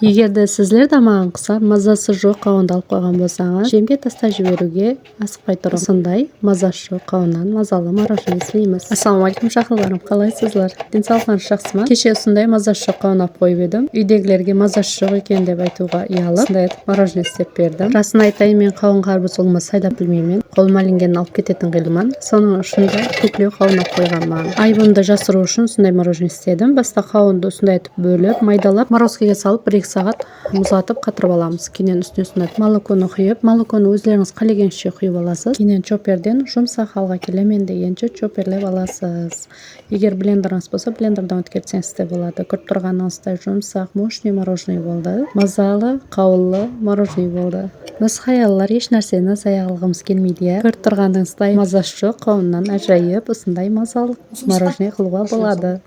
Егерде сізлер да маған ұқсап мазасы жоқ қауынды алып қойған болсаңыз, жемге тастай жіберуге асықпай тұрыңыз. Сондай мазасы жоқ қауыннан мазалы мороженое істейміз. Ассалаумағалейкум жақындарым, қалайсыздар? Денсаулықтарыңыз жақсы ма? Кеше осындай мазасы жоқ қауын алып қойып едім. Үйдегілерге мазасы жоқ екен деп айтуға ұялып, осындай мороженое істеп бердім. Расын айтайын, мен қауын қарбыз болмаса айдап білмеймін. Қолыма ілінгенін алып кететін қилыман. Соның ішінде көкілеу қауын алып қойған маған. Айыбымды жасыру үшін осындай мороженое істедім. Баста қауынды осындай етіп бөліп, майдалап, морозкеге салып 1-2 сағат мұздатып қатырып аламыз. Кейіннен үстіне молоконы құйып, молоконы өздеріңіз қалегенше құйып аласыз. Кейіннен чоперден жұмсақ халға келемен дегенше чоперлеп аласыз. Егер блендеріңіз болса, блендердан өткертсеңіз де болады. Көріп тұрғаныңыздай жұмсақ мощный мороженое болды. Мазалы, қаулы мороженое болды. Біз хаяллар еш нәрсені зая қылғымыз келмейді. Көріп тұрғаныңыздай мазасы жоқ қауыннан ажайып осындай мазалы мороженое қылуға болады.